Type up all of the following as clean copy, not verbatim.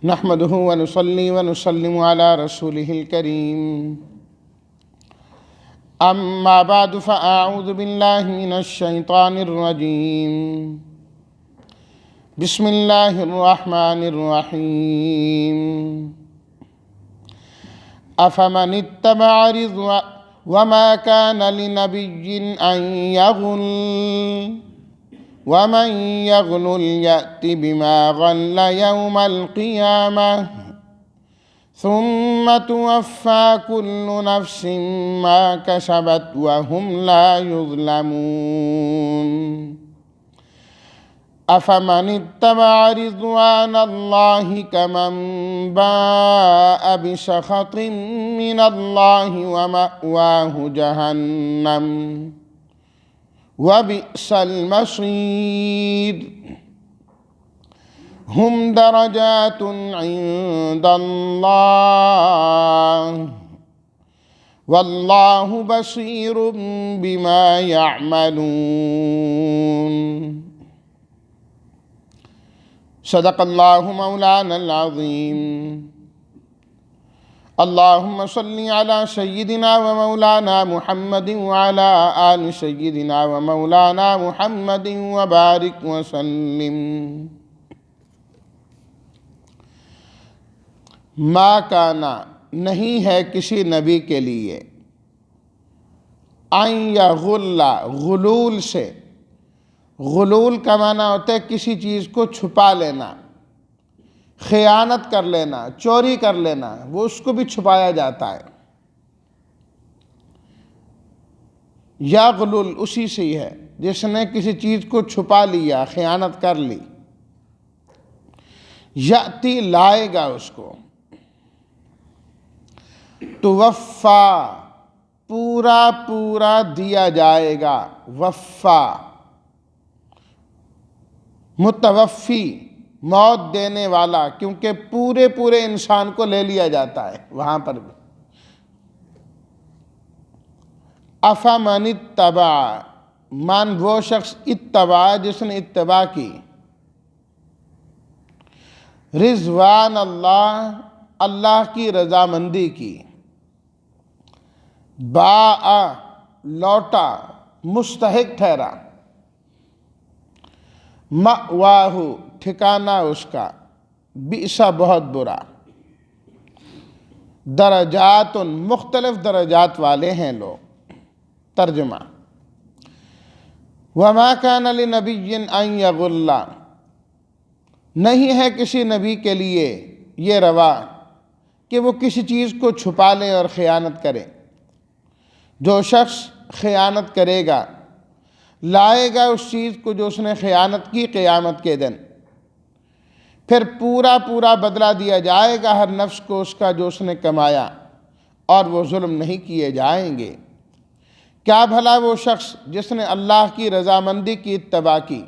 نحمده ونصلي ونسلم على رسوله الكريم أما بعد فأعوذ بالله من الشيطان الرجيم بسم الله الرحمن الرحيم أفمن اتبع رضوان وما كان لنبي أن يغل ومن يغل يأت بما غل يوم القيامة ثم توفى كل نفس ما كسبت وهم لا يظلمون أفمن اتبع رضوان الله كمن باء بسخط من الله ومأواه جهنم وبئس المصير هم درجات عند الله والله بصير بما يعملون صدق الله مولانا العظيم اللهم صل على سيدنا ومولانا محمد وعلى آل سيدنا ومولانا محمد وبارك وسلم ما کانا نہیں ہے کسی نبی کے لیے ان یغل غلول سے غلول کا معنی ہوتا ہے کسی چیز کو چھپا لینا، خیانت کر لینا، چوری کر لینا، وہ اس کو بھی چھپایا جاتا ہے۔ یغلل اسی سے ہی ہے جس نے کسی چیز کو چھپا لیا، خیانت کر لی۔ یأتی لائے گا اس کو، توفا پورا پورا دیا جائے گا، وفا متوفی موت دینے والا، کیونکہ پورے پورے انسان کو لے لیا جاتا ہے وہاں پر بھی۔ افمن اتبع من وہ شخص اتبع جس نے اتباع کی، رضوان اللہ اللہ کی رضامندی کی، باء لوٹا مستحق ٹھہرا، مأواہ ٹھکانہ اس کا، بئس بہت برا، درجات مختلف درجات والے ہیں لوگ۔ ترجمہ وما کان لنبی ان یغل نہیں ہے کسی نبی کے لیے یہ روا کہ وہ کسی چیز کو چھپا لے اور خیانت کرے۔ جو شخص خیانت کرے گا لائے گا اس چیز کو جو اس نے خیانت کی قیامت کے دن، پھر پورا پورا بدلہ دیا جائے گا ہر نفس کو اس کا جو اس نے کمایا، اور وہ ظلم نہیں کیے جائیں گے۔ کیا بھلا وہ شخص جس نے اللہ کی رضامندی کی اتباع کی،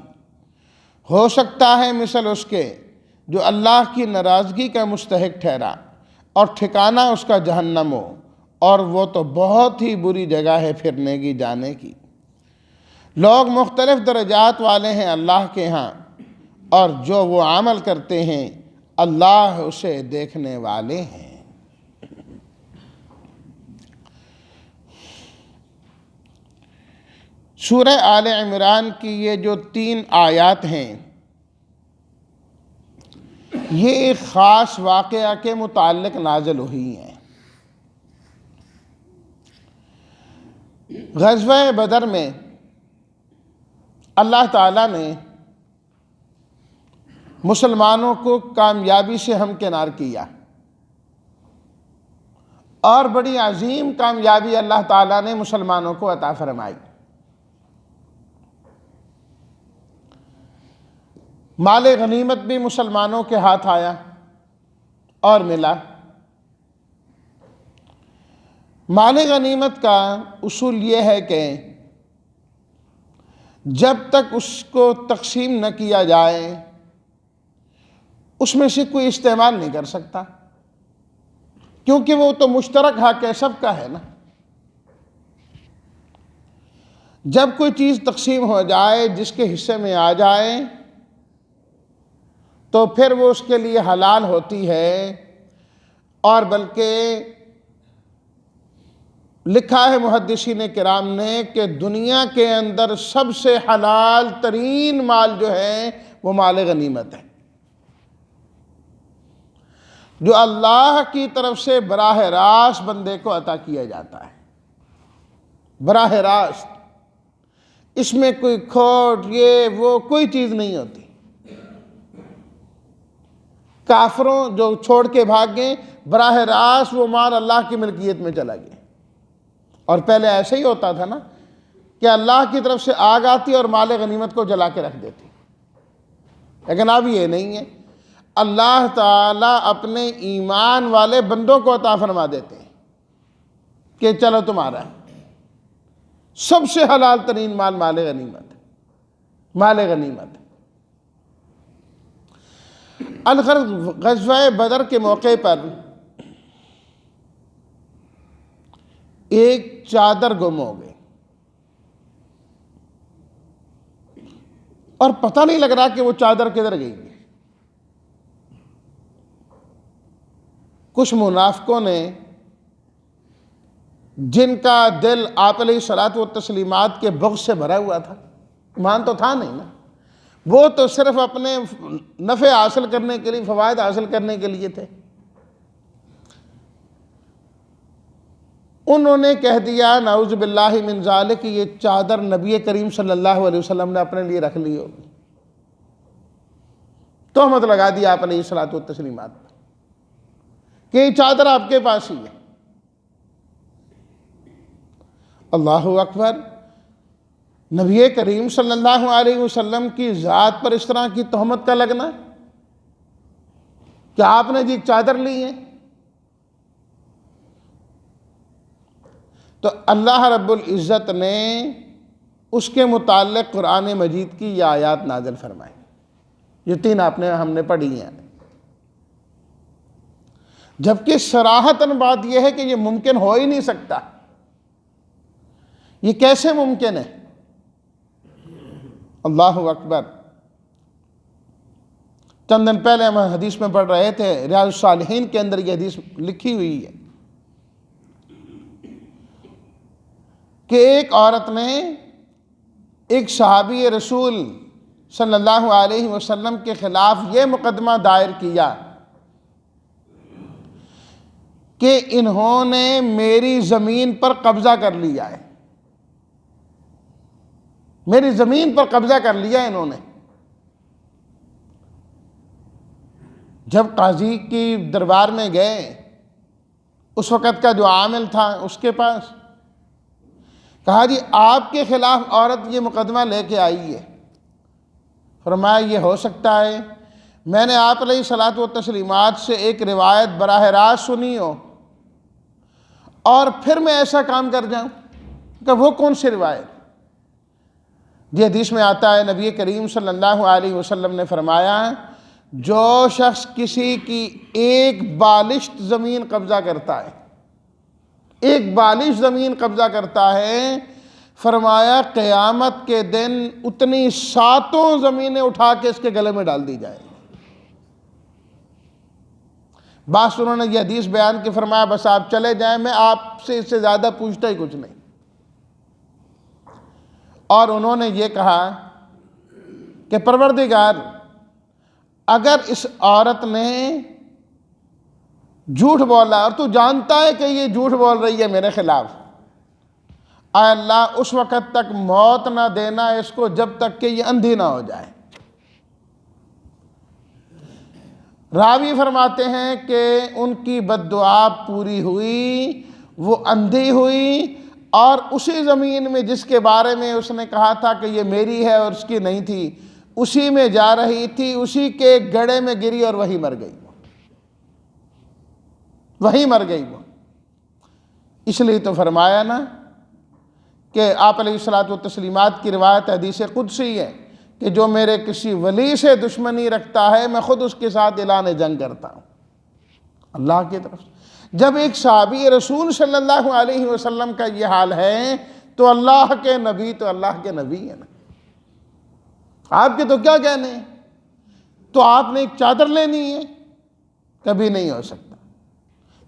ہو سکتا ہے مثل اس کے جو اللہ کی ناراضگی کا مستحق ٹھہرا اور ٹھکانہ اس کا جہنم ہو، اور وہ تو بہت ہی بری جگہ ہے پھرنے کی جانے کی۔ لوگ مختلف درجات والے ہیں اللہ کے ہاں، اور جو وہ عمل کرتے ہیں اللہ اسے دیکھنے والے ہیں۔ سورہ آل عمران کی یہ جو 3 آیات ہیں، یہ ایک خاص واقعہ کے متعلق نازل ہوئی ہیں۔ غزوہ بدر میں اللہ تعالیٰ نے مسلمانوں کو کامیابی سے ہمکنار کیا، اور بڑی عظیم کامیابی اللہ تعالیٰ نے مسلمانوں کو عطا فرمائی۔ مال غنیمت بھی مسلمانوں کے ہاتھ آیا اور ملا۔ مال غنیمت کا اصول یہ ہے کہ جب تک اس کو تقسیم نہ کیا جائے اس میں سے کوئی استعمال نہیں کر سکتا، کیونکہ وہ تو مشترک حق ہے، سب کا ہے نا۔ جب کوئی چیز تقسیم ہو جائے، جس کے حصے میں آ جائے، تو پھر وہ اس کے لیے حلال ہوتی ہے، اور بلکہ لکھا ہے محدثین کرام نے کہ دنیا کے اندر سب سے حلال ترین مال جو ہے وہ مال غنیمت ہے، جو اللہ کی طرف سے براہ راست بندے کو عطا کیا جاتا ہے، براہ راست، اس میں کوئی کھوٹ یہ وہ کوئی چیز نہیں ہوتی۔ کافروں جو چھوڑ کے بھاگ گئے، براہ راست وہ مال اللہ کی ملکیت میں چلا گیا۔ اور پہلے ایسے ہی ہوتا تھا نا کہ اللہ کی طرف سے آگ آتی اور مال غنیمت کو جلا کے رکھ دیتی، لیکن اب یہ نہیں ہے، اللہ تعالیٰ اپنے ایمان والے بندوں کو عطا فرما دیتے ہیں کہ چلو تمہارا ہے۔ سب سے حلال ترین مال مال غنیمت، مال غنیمت۔ الغرض غزوہ بدر کے موقع پر ایک چادر گم ہو گئی، اور پتہ نہیں لگ رہا کہ وہ چادر کدھر گئی۔ کچھ منافقوں نے، جن کا دل آپ علیہ الصلوۃ والتسلیمات کے بغض سے بھرا ہوا تھا، ایمان تو تھا نہیں نا، وہ تو صرف اپنے نفع حاصل کرنے کے لیے، فوائد حاصل کرنے کے لیے تھے، انہوں نے کہہ دیا نعوذ باللہ من ذالک کہ یہ چادر نبی کریم صلی اللہ علیہ وسلم نے اپنے لیے رکھ لی ہوگی، تہمت لگا دی آپ علیہ الصلوۃ والتسلیمات پر کہ یہ چادر آپ کے پاس ہی ہے۔ اللہ اکبر، نبی کریم صلی اللہ علیہ وسلم کی ذات پر اس طرح کی تہمت کا لگنا کہ آپ نے جی چادر لی ہے۔ تو اللہ رب العزت نے اس کے متعلق قرآن مجید کی یہ آیات نازل فرمائی، یہ تین ہم نے پڑھی ہیں، جبکہ صراحتاً بات یہ ہے کہ یہ ممکن ہو ہی نہیں سکتا۔ یہ کیسے ممکن ہے؟ اللہ اکبر، چند دن پہلے ہم حدیث میں پڑھ رہے تھے، ریاض الصالحین کے اندر یہ حدیث لکھی ہوئی ہے کہ ایک عورت نے ایک صحابی رسول صلی اللہ علیہ وسلم کے خلاف یہ مقدمہ دائر کیا کہ انہوں نے میری زمین پر قبضہ کر لیا ہے، میری زمین پر قبضہ کر لیا انہوں نے۔ جب قاضی کی دربار میں گئے، اس وقت کا جو عامل تھا اس کے پاس، کہا جی آپ کے خلاف عورت یہ مقدمہ لے کے آئی ہے۔ فرمایا یہ ہو سکتا ہے میں نے آپ علیہ الصلوۃ والتسلیمات سے ایک روایت براہ راست سنی ہو اور پھر میں ایسا کام کر جاؤں، کہ وہ کون سی روایت؟ یہ حدیث میں آتا ہے نبی کریم صلی اللہ علیہ وسلم نے فرمایا جو شخص کسی کی ایک بالشت زمین قبضہ کرتا ہے، ایک بالشت زمین قبضہ کرتا ہے، فرمایا قیامت کے دن اتنی 7 زمینیں اٹھا کے اس کے گلے میں ڈال دی جائیں۔ بس انہوں نے یہ حدیث بیان کی، فرمایا بس آپ چلے جائیں، میں آپ سے اس سے زیادہ پوچھتا ہی کچھ نہیں۔ اور انہوں نے یہ کہا کہ پروردگار، اگر اس عورت نے جھوٹ بولا اور تو جانتا ہے کہ یہ جھوٹ بول رہی ہے میرے خلاف، اے اللہ اس وقت تک موت نہ دینا اس کو جب تک کہ یہ اندھی نہ ہو جائے۔ راوی فرماتے ہیں کہ ان کی بد دعا پوری ہوئی، وہ اندھی ہوئی، اور اسی زمین میں جس کے بارے میں اس نے کہا تھا کہ یہ میری ہے اور اس کی نہیں تھی، اسی میں جا رہی تھی، اسی کے گڑھے میں گری اور وہی مر گئی، وہی مر گئی وہ۔ اس لیے تو فرمایا نا کہ آپ علیہ الصلوۃ والتسلیمات کی روایت حدیث قدسی ہے کہ جو میرے کسی ولی سے دشمنی رکھتا ہے میں خود اس کے ساتھ اعلان جنگ کرتا ہوں، اللہ کی طرف سے۔ جب ایک صحابی رسول صلی اللہ علیہ وسلم کا یہ حال ہے تو اللہ کے نبی تو اللہ کے نبی ہے نا، آپ کے تو کیا کہنے ہیں۔ تو آپ نے ایک چادر لینی ہے؟ کبھی نہیں ہو سکتا۔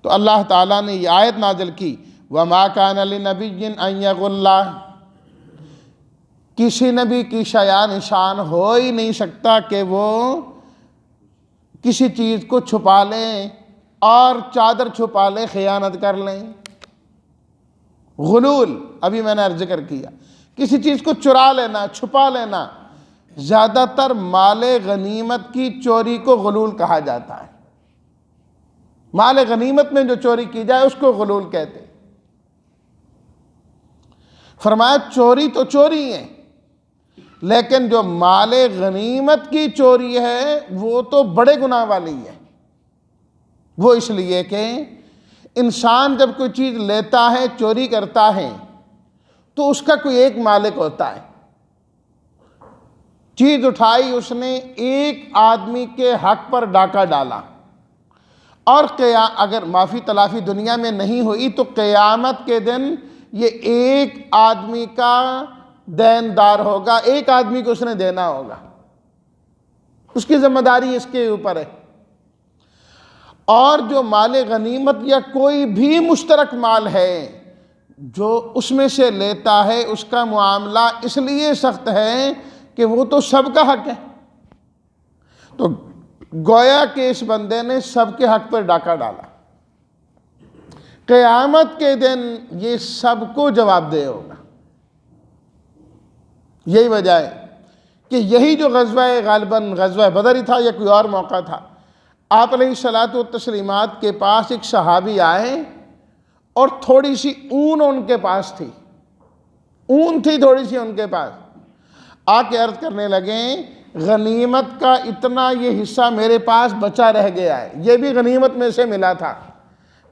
تو اللہ تعالیٰ نے یہ آیت نازل کی، وَمَا كَانَ لِنَبِيٍّ أَن يَغُلَّ، کسی نبی کی شایان نشان ہو ہی نہیں سکتا کہ وہ کسی چیز کو چھپا لیں اور چادر چھپا لیں، خیانت کر لیں۔ غلول ابھی میں نے ذکر کیا، کسی چیز کو چرا لینا، چھپا لینا۔ زیادہ تر مال غنیمت کی چوری کو غلول کہا جاتا ہے۔ مال غنیمت میں جو چوری کی جائے اس کو غلول کہتے ہیں۔ فرمایا چوری تو چوری ہے، لیکن جو مال غنیمت کی چوری ہے وہ تو بڑے گناہ والی ہے۔ وہ اس لیے کہ انسان جب کوئی چیز لیتا ہے، چوری کرتا ہے، تو اس کا کوئی ایک مالک ہوتا ہے۔ چیز اٹھائی اس نے، ایک آدمی کے حق پر ڈاکہ ڈالا، اور اگر معافی تلافی دنیا میں نہیں ہوئی تو قیامت کے دن یہ ایک آدمی کا دیندار ہوگا، ایک آدمی کو اس نے دینا ہوگا، اس کی ذمہ داری اس کے اوپر ہے۔ اور جو مال غنیمت یا کوئی بھی مشترک مال ہے جو اس میں سے لیتا ہے، اس کا معاملہ اس لیے سخت ہے کہ وہ تو سب کا حق ہے۔ تو گویا کہ اس بندے نے سب کے حق پر ڈاکہ ڈالا، قیامت کے دن یہ سب کو جواب دہ ہوگا۔ یہی وجہ ہے کہ یہی جو غزوہ غالباً غزوہ بدر ہی تھا یا کوئی اور موقع تھا، آپ علیہ الصلاۃ والتسلیمات کے پاس ایک صحابی آئے اور تھوڑی سی اون ان کے پاس تھی، اون تھی تھوڑی سی ان کے پاس، آ کے عرض کرنے لگے غنیمت کا اتنا یہ حصہ میرے پاس بچا رہ گیا ہے، یہ بھی غنیمت میں سے ملا تھا،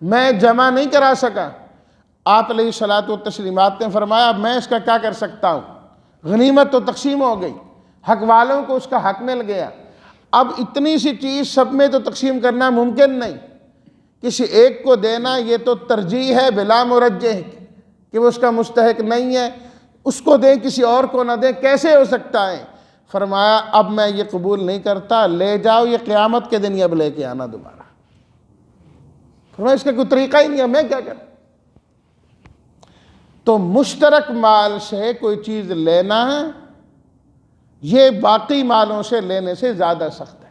میں جمع نہیں کرا سکا۔ آپ علیہ الصلاۃ والتسلیمات نے فرمایا اب میں اس کا کیا کر سکتا ہوں، غنیمت تو تقسیم ہو گئی، حق والوں کو اس کا حق مل گیا، اب اتنی سی چیز سب میں تو تقسیم کرنا ممکن نہیں، کسی ایک کو دینا یہ تو ترجیح ہے بلا مرجح کہ وہ اس کا مستحق نہیں ہے، اس کو دیں کسی اور کو نہ دیں، کیسے ہو سکتا ہے؟ فرمایا اب میں یہ قبول نہیں کرتا، لے جاؤ یہ قیامت کے دن ہی اب لے کے آنا دوبارہ۔ فرمایا اس کا کوئی طریقہ ہی نہیں ہے، میں کیا کروں؟ تو مشترک مال سے کوئی چیز لینا یہ باقی مالوں سے لینے سے زیادہ سخت ہے۔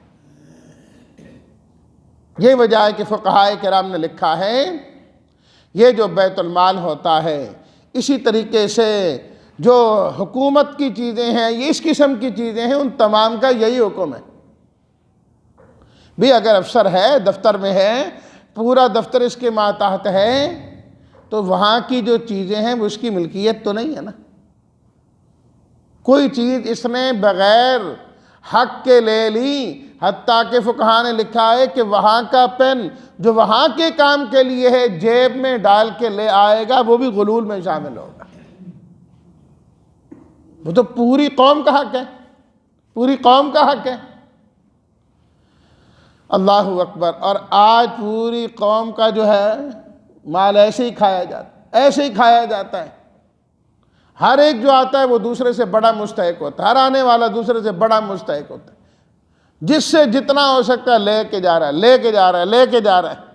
یہ وجہ ہے کہ فقہائے کرام نے لکھا ہے یہ جو بیت المال ہوتا ہے، اسی طریقے سے جو حکومت کی چیزیں ہیں، یہ اس قسم کی چیزیں ہیں، ان تمام کا یہی حکم ہے۔ بھی اگر افسر ہے، دفتر میں ہے، پورا دفتر اس کے ماتحت ہے، تو وہاں کی جو چیزیں ہیں وہ اس کی ملکیت تو نہیں ہے نا۔ کوئی چیز اس نے بغیر حق کے لے لی، حتیٰ کہ فقہاء نے لکھا ہے کہ وہاں کا پین جو وہاں کے کام کے لیے ہے جیب میں ڈال کے لے آئے گا، وہ بھی غلول میں شامل ہوگا۔ وہ تو پوری قوم کا حق ہے، پوری قوم کا حق ہے۔ اللہ اکبر۔ اور آج پوری قوم کا جو ہے مال ایسے ہی کھایا جاتا ہے، ایسے ہی کھایا جاتا ہے۔ ہر ایک جو آتا ہے وہ دوسرے سے بڑا مستحق ہوتا ہے، ہر آنے والا دوسرے سے بڑا مستحق ہوتا ہے، جس سے جتنا ہو سکتا ہے لے کے جا رہا ہے، لے کے جا رہا ہے، لے کے جا رہا ہے۔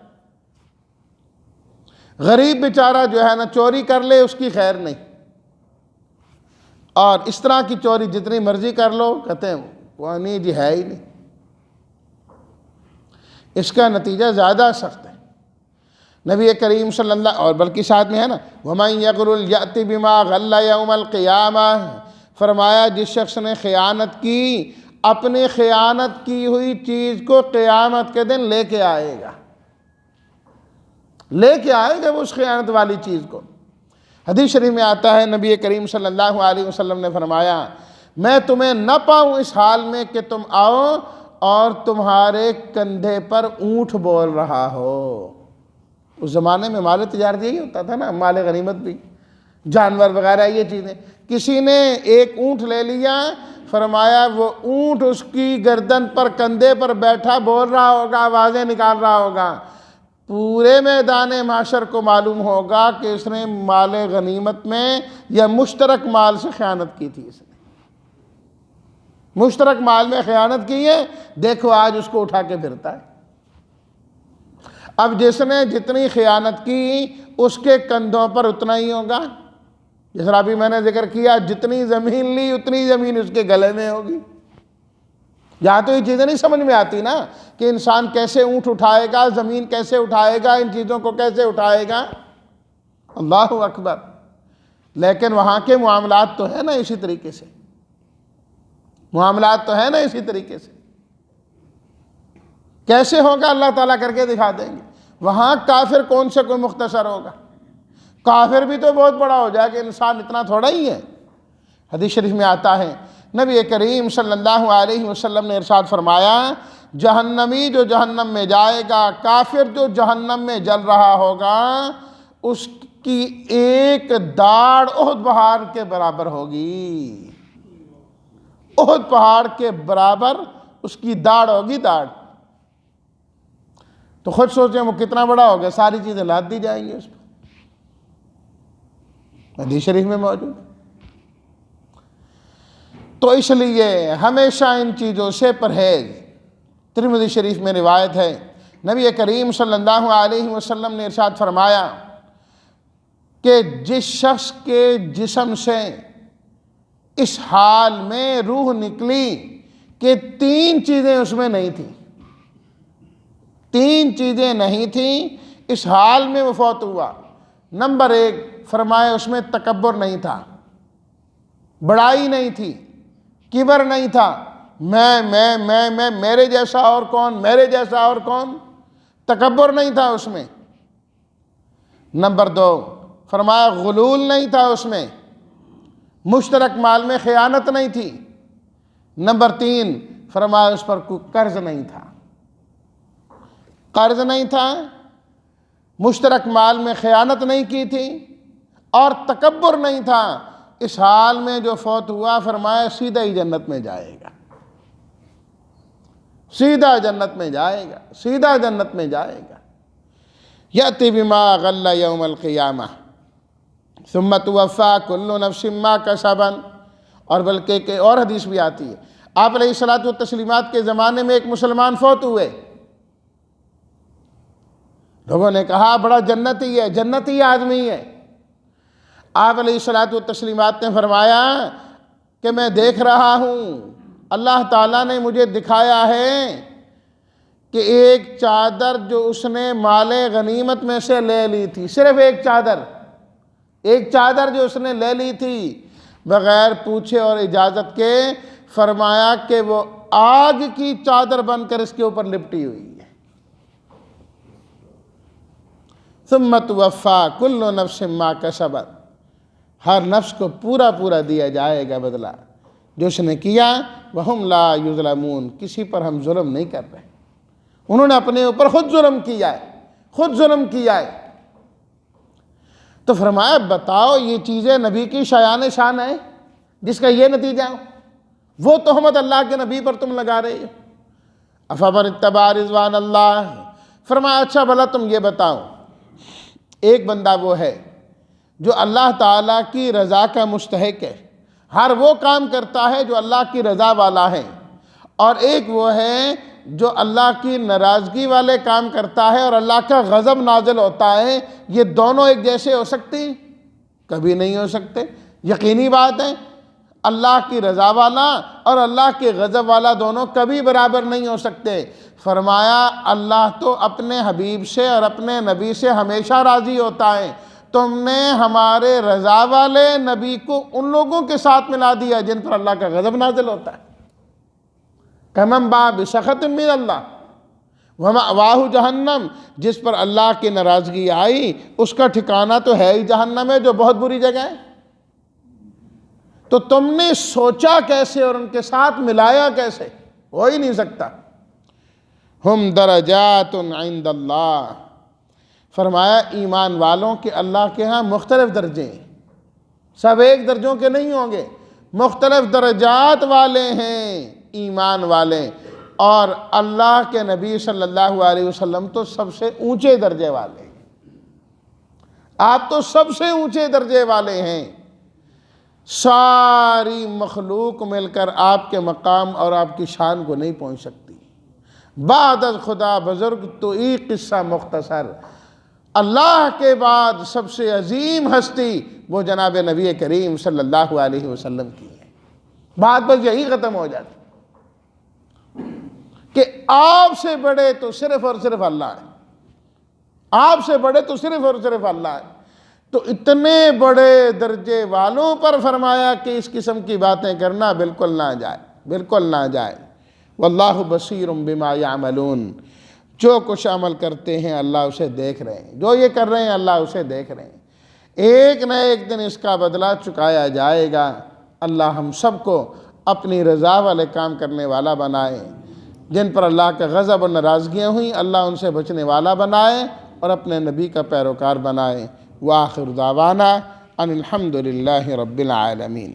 غریب بیچارہ جو ہے نا چوری کر لے اس کی خیر نہیں، اور اس طرح کی چوری جتنی مرضی کر لو کہتے ہیں وہ نہیں جی ہے ہی نہیں، اس کا نتیجہ زیادہ سخت ہے۔ نبی کریم صلی اللہ، اور بلکہ ساتھ میں ہے نا وَمَن يَغْرُلْ يَأْتِ بِمَا غَلَّ يَوْمَ الْقِيَامَةِ، فرمایا جس شخص نے خیانت کی، اپنی خیانت کی ہوئی چیز کو قیامت کے دن لے کے آئے گا، لے کے آئے گا وہ اس خیانت والی چیز کو۔ حدیث شریف میں آتا ہے نبی کریم صلی اللہ علیہ وسلم نے فرمایا میں تمہیں نہ پاؤں اس حال میں کہ تم آؤ اور تمہارے کندھے پر اونٹ بول رہا ہو۔ اس زمانے میں مال تجارت یہی ہوتا تھا نا، مال غنیمت بھی، جانور وغیرہ یہ چیزیں۔ کسی نے ایک اونٹ لے لیا، فرمایا وہ اونٹ اس کی گردن پر کندھے پر بیٹھا بول رہا ہوگا، آوازیں نکال رہا ہوگا، پورے میدان معاشر کو معلوم ہوگا کہ اس نے مال غنیمت میں یا مشترک مال سے خیانت کی تھی اس نے۔ مشترک مال میں خیانت کی ہے، دیکھو آج اس کو اٹھا کے پھرتا ہے۔ اب جس نے جتنی خیانت کی اس کے کندھوں پر اتنا ہی ہوگا، جس طرح ابھی میں نے ذکر کیا، جتنی زمین لی اتنی زمین اس کے گلے میں ہوگی۔ یہاں تو یہ چیزیں نہیں سمجھ میں آتی نا کہ انسان کیسے اونٹ اٹھائے گا، زمین کیسے اٹھائے گا، ان چیزوں کو کیسے اٹھائے گا، اللہ اکبر۔ لیکن وہاں کے معاملات تو ہے نا اسی طریقے سے، معاملات تو ہے نا اسی طریقے سے۔ کیسے ہوگا اللہ تعالیٰ کر کے دکھا دیں گے۔ وہاں کافر کون سے کوئی مختصر ہوگا، کافر بھی تو بہت بڑا ہو جائے کہ انسان اتنا تھوڑا ہی ہے۔ حدیث شریف میں آتا ہے، نبی کریم صلی اللہ علیہ وسلم نے ارشاد فرمایا، جہنمی جو جہنم میں جائے گا، کافر جو جہنم میں جل رہا ہوگا، اس کی ایک داڑھ احد پہاڑ کے برابر ہوگی۔ احد پہاڑ کے برابر اس کی داڑھ ہوگی، داڑھ۔ تو خود سوچیں وہ کتنا بڑا ہوگا، ساری چیزیں لاد دی جائیں گی اس پر۔ حدیث شریف میں موجود۔ تو اس لیے ہمیشہ ان چیزوں سے پرہیز۔ ترمذی شریف میں روایت ہے، نبی کریم صلی اللہ علیہ وسلم نے ارشاد فرمایا کہ جس شخص کے جسم سے اس حال میں روح نکلی کہ 3 چیزیں اس میں نہیں تھیں، 3 چیزیں نہیں تھیں، اس حال میں وہ فوت ہوا۔ نمبر 1، فرمایا اس میں تکبر نہیں تھا، بڑائی نہیں تھی، کبر نہیں تھا، میں میرے جیسا اور کون، میرے جیسا اور کون، تکبر نہیں تھا اس میں۔ نمبر 2، فرمایا غلول نہیں تھا اس میں، مشترک مال میں خیانت نہیں تھی۔ نمبر 3، فرمایا اس پر کوئی قرض نہیں تھا، قرض نہیں تھا، مشترک مال میں خیانت نہیں کی تھی، اور تکبر نہیں تھا۔ اس حال میں جو فوت ہوا، فرمایا سیدھا ہی جنت میں جائے گا، سیدھا جنت میں جائے گا، سیدھا جنت میں جائے گا۔ یأتی بما غل یوم القیامہ ثم توفی کل نفس ما کسبت۔ اور بلکہ کہ اور حدیث بھی آتی ہے، آپ علیہ الصلوۃ والتسلیمات کے زمانے میں ایک مسلمان فوت ہوئے، لوگوں نے کہا بڑا جنتی ہے، جنتی آدمی ہے۔ آپ علیہ الصلوۃ والتسلیمات نے فرمایا کہ میں دیکھ رہا ہوں، اللہ تعالیٰ نے مجھے دکھایا ہے کہ ایک چادر جو اس نے مال غنیمت میں سے لے لی تھی، صرف ایک چادر جو اس نے لے لی تھی بغیر پوچھے اور اجازت کے، فرمایا کہ وہ آگ کی چادر بن کر اس کے اوپر لپٹی ہوئی ہے۔ ثم توفی کل نفس ما کسبت، ہر نفس کو پورا دیا جائے گا بدلہ جو اس نے کیا۔ وہم لا یظلمون، کسی پر ہم ظلم نہیں کر رہے، انہوں نے اپنے اوپر خود ظلم کیا ہے۔ تو فرمایا بتاؤ یہ چیزیں نبی کی شایان شان ہے جس کا یہ نتیجہ ہو، وہ تہمت اللہ کے نبی پر تم لگا رہے ہو۔ افمن اتبع رضوان اللہ، فرمایا اچھا بھلا تم یہ بتاؤ، ایک بندہ وہ ہے جو اللہ تعالیٰ کی رضا کا مستحق ہے، ہر وہ کام کرتا ہے جو اللہ کی رضا والا ہے، اور ایک وہ ہے جو اللہ کی ناراضگی والے کام کرتا ہے اور اللہ کا غضب نازل ہوتا ہے۔ یہ دونوں ایک جیسے ہو سکتے ہیں؟ کبھی نہیں ہو سکتے، یقینی بات ہے۔ اللہ کی رضا والا اور اللہ کے غضب والا دونوں کبھی برابر نہیں ہو سکتے۔ فرمایا اللہ تو اپنے حبیب سے اور اپنے نبی سے ہمیشہ راضی ہوتا ہے، تم نے ہمارے رضا والے نبی کو ان لوگوں کے ساتھ ملا دیا جن پر اللہ کا غضب نازل ہوتا ہے۔ کمن باء بسخط من اللہ ومأواہ جہنم، جس پر اللہ کی ناراضگی آئی اس کا ٹھکانہ تو ہے ہی جہنم ہے، جو بہت بری جگہ ہے۔ تو تم نے سوچا کیسے اور ان کے ساتھ ملایا کیسے؟ ہو ہی نہیں سکتا۔ ہم درجات عند اللہ، فرمایا ایمان والوں کے اللہ کے ہاں مختلف درجے ہیں، سب ایک درجوں کے نہیں ہوں گے، مختلف درجات والے ہیں ایمان والے۔ اور اللہ کے نبی صلی اللہ علیہ وسلم تو سب سے اونچے درجے والے ہیں، آپ تو سب سے اونچے درجے والے ہیں۔ ساری مخلوق مل کر آپ کے مقام اور آپ کی شان کو نہیں پہنچ سکتی۔ بعد از خدا بزرگ تو ایک قصہ مختصر، اللہ کے بعد سب سے عظیم ہستی وہ جناب نبی کریم صلی اللہ علیہ وسلم کی ہے۔ بات بس یہی ختم ہو جاتی کہ آپ سے بڑے تو صرف اور صرف اللہ ہے، آپ سے بڑے تو صرف اور صرف اللہ ہے۔ تو اتنے بڑے درجے والوں پر فرمایا کہ اس قسم کی باتیں کرنا بالکل نہ جائے، بالکل نہ جائے۔ واللہ بصیر بما یعملون، جو کچھ عمل کرتے ہیں اللہ اسے دیکھ رہے ہیں، جو یہ کر رہے ہیں اللہ اسے دیکھ رہے ہیں، ایک نہ ایک دن اس کا بدلہ چکایا جائے گا۔ اللہ ہم سب کو اپنی رضا والے کام کرنے والا بنائے، جن پر اللہ کا غضب اور ناراضگیاں ہوئیں اللہ ان سے بچنے والا بنائے اور اپنے نبی کا پیروکار بنائے۔ وآخر دعوانا ان الحمد للہ رب العالمین۔